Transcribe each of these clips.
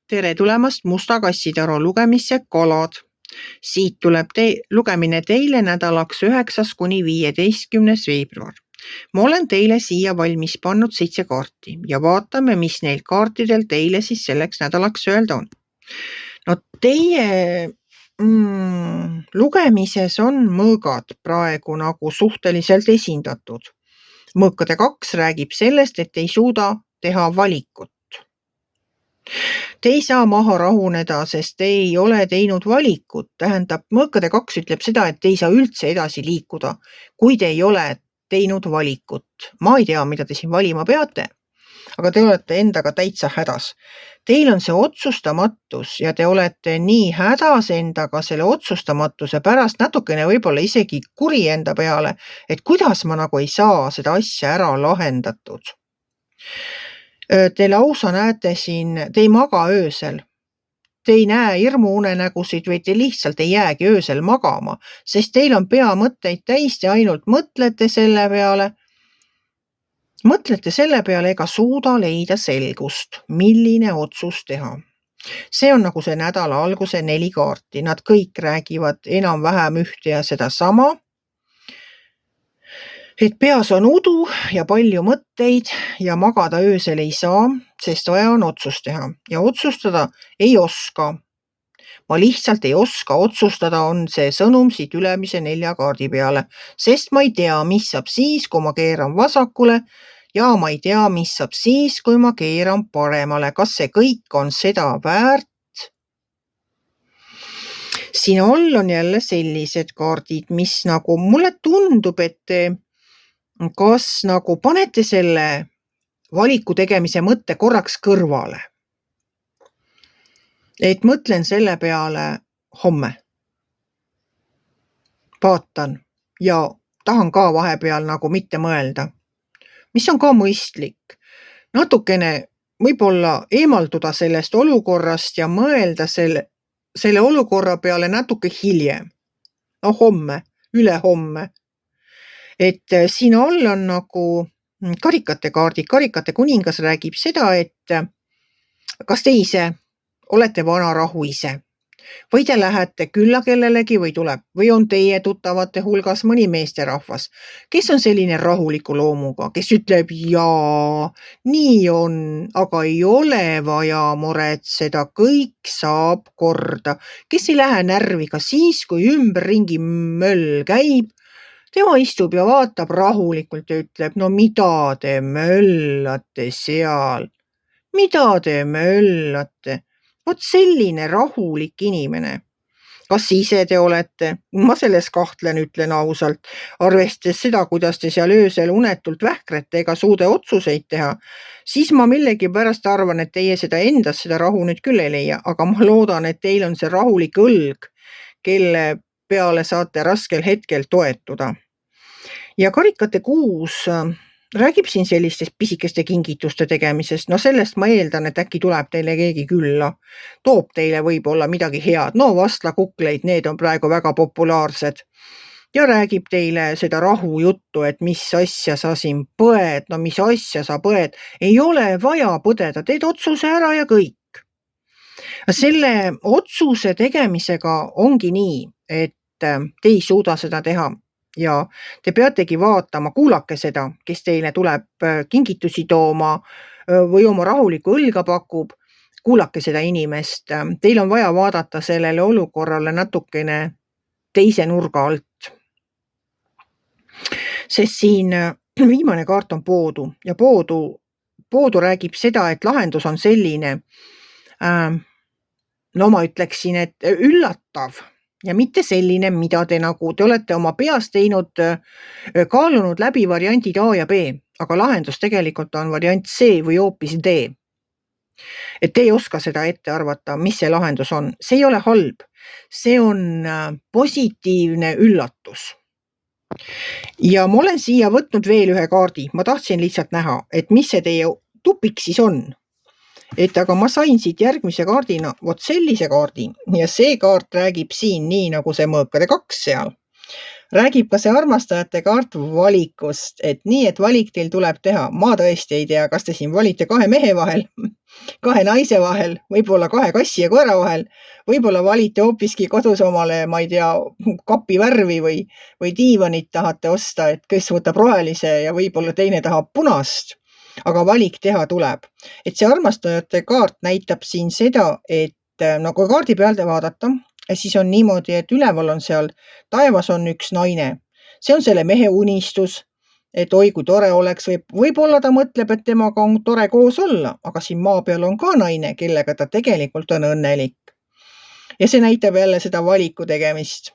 Tere tulemast Musta kassitaru lugemisse Kalad. Siit tuleb lugemine teile nädalaks 9–15. veebruar. Ma olen teile siia valmis pannud 7 kaarti ja vaatame, mis neil kaartidel teile siis selleks nädalaks öelda on. No teie lugemises on mõõgad praegu nagu suhteliselt esindatud. Mõõkade 2 räägib sellest, et ei suuda teha valikut. Te ei saa maha rahuneda, sest te ei ole teinud valikut. Tähendab, mõõkade 2 ütleb seda, et te ei saa üldse edasi liikuda, kui te ei ole teinud valikut. Ma ei tea, mida te siin valima peate, aga te olete endaga täitsa hädas. Teil on see otsustamatus ja te olete nii hädas endaga selle otsustamatuse pärast, natukene võib-olla isegi kuri enda peale, et kuidas ma nagu ei saa seda asja ära lahendatud. Te lausa näete siin, te ei maga öösel. Te ei näe hirmuunenägusid või te lihtsalt ei jäägi öösel magama, sest teil on pea mõtteid täis, te ainult mõtlete selle peale ega suuda leida selgust, milline otsus teha. See on nagu see nädala alguse 4 kaarti. Nad kõik räägivad enam-vähem ühte ja seda sama. Et peas on udu ja palju mõtteid ja magada öösel ei saa, sest vaja on otsus teha ja otsustada ei oska. Ma lihtsalt ei oska otsustada, on see sõnum siit ülemise 4 kaardi peale, sest ma ei tea, mis saab siis, kui ma keeran vasakule ja ma ei tea, mis saab siis, kui ma keeran paremale. Kas see kõik on seda väärt? Siin all on jälle sellised kaardid, mis nagu mulle tundub, et kas nagu panete selle valiku tegemise mõtte korraks kõrvale. Et mõtlen selle peale homme. Vaatan ja tahan ka vahepeal nagu mitte mõelda. Mis on ka mõistlik. Natukene võib-olla eemalduda sellest olukorrast ja mõelda selle olukorra peale natuke hiljem. No homme, ülehomme. Et siin all on nagu karikate kaardid. Karikate kuningas räägib seda, et kas te ise olete vanarahu ise või te lähete külla kellelegi või on teie tuttavate hulgas mõni meesterahvas, kes on selline rahuliku loomuga, kes ütleb, jaa, nii on, aga ei ole vaja muretseda, kõik saab korda, kes ei lähe närvi ka siis, kui ümberringi möll käib. Tema istub ja vaatab rahulikult ja ütleb, no mida te möllate seal? Mida te möllate? Vot selline rahulik inimene. Kas ise te olete? Ma selles kahtlen, ütlen ausalt. Arvestades seda, kuidas te seal öösel unetult vähkrete ega suuda otsuseid teha, siis ma millegi pärast arvan, et teie seda endas seda rahu nüüd küll ei leia, aga ma loodan, et teil on see rahulik õlg, kelle peale saate raskel hetkel toetuda. Ja karikate 6 räägib siin sellistest pisikeste kingituste tegemisest. No sellest ma eeldan, et äkki tuleb teile keegi külla. Toob teile võib-olla midagi head. No vastlakukleid, need on praegu väga populaarsed. Ja räägib teile seda rahujuttu, et mis asja sa siin põed. No mis asja sa põed? Ei ole vaja põdeda. Teed otsuse ära ja kõik. Selle otsuse tegemisega ongi nii, et te ei suuda seda teha. Ja te peategi vaatama, kuulake seda, kes teile tuleb kingitusi tooma või oma rahulikku õlga pakub. Kuulake seda inimest. Teil on vaja vaadata sellele olukorrale natukene teise nurga alt. Sest siin viimane kaart on poodu ja poodu räägib seda, et lahendus on selline, no ma ütleksin, et üllatav. Ja mitte selline, mida te olete oma peas teinud, kaalunud läbi variandid A ja B, aga lahendus tegelikult on variant C või hoopis D. Et te ei oska seda ette arvata, mis see lahendus on. See ei ole halb. See on positiivne üllatus. Ja ma olen siia võtnud veel ühe kaardi. Ma tahtsin lihtsalt näha, et mis see teie tupik siis on. Aga ma sain siit järgmise kaardina vot sellise kaardi ja see kaart räägib siin nii nagu see mõõkade 2 seal. Räägib ka see armastajate kaart valikust, et nii, et valik teil tuleb teha. Ma tõesti ei tea, kas te siin valite 2 mehe vahel, 2 naise vahel, võib-olla 2 kassi ja koera vahel, võib-olla valite hoopiski kodus omale, ma ei tea, kapi värvi või diivanit tahate osta, et kes võtab rohelise ja võib-olla teine tahab punast. Aga valik teha tuleb. Et see armastajate kaart näitab siin seda, et kui kaardi pealt vaadata, siis on niimoodi, et üleval on seal taevas on üks naine. See on selle mehe unistus, et oi, kui tore oleks. Võib-olla ta mõtleb, et temaga on tore koos olla, aga siin maa peal on ka naine, kellega ta tegelikult on õnnelik. Ja see näitab jälle seda valiku tegemist.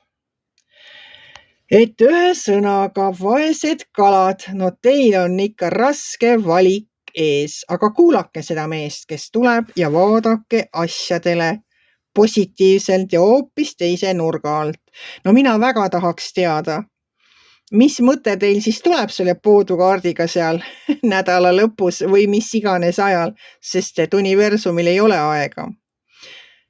Et ühesõnaga, vaesed kalad, no teil on ikka raske valik ees, aga kuulake seda meest, kes tuleb ja vaadake asjadele positiivselt ja hoopis teise nurga alt. No mina väga tahaks teada, mis mõte teil siis tuleb selle poodukaardiga seal nädala lõpus või mis iganes ajal, sest et universumil ei ole aega.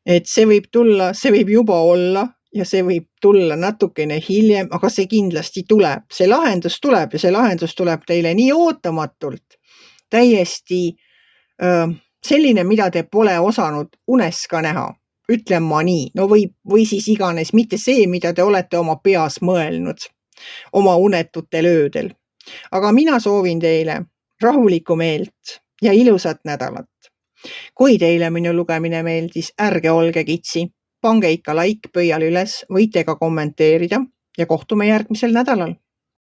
Et see võib tulla, see võib juba olla ja see võib tulla natukene hiljem, aga see kindlasti tuleb. See lahendus tuleb ja see lahendus tuleb teile nii ootamatult, täiesti selline, mida te pole osanud unes ka näha. Ütlen ma nii, no või siis iganes, mitte see, mida te olete oma peas mõelnud, oma unetutel öödel. Aga mina soovin teile rahulikku meelt ja ilusat nädalat. Kui teile minu lugemine meeldis, ärge olge kitsi, pange ikka like pöial üles, võite ka kommenteerida ja kohtume järgmisel nädalal.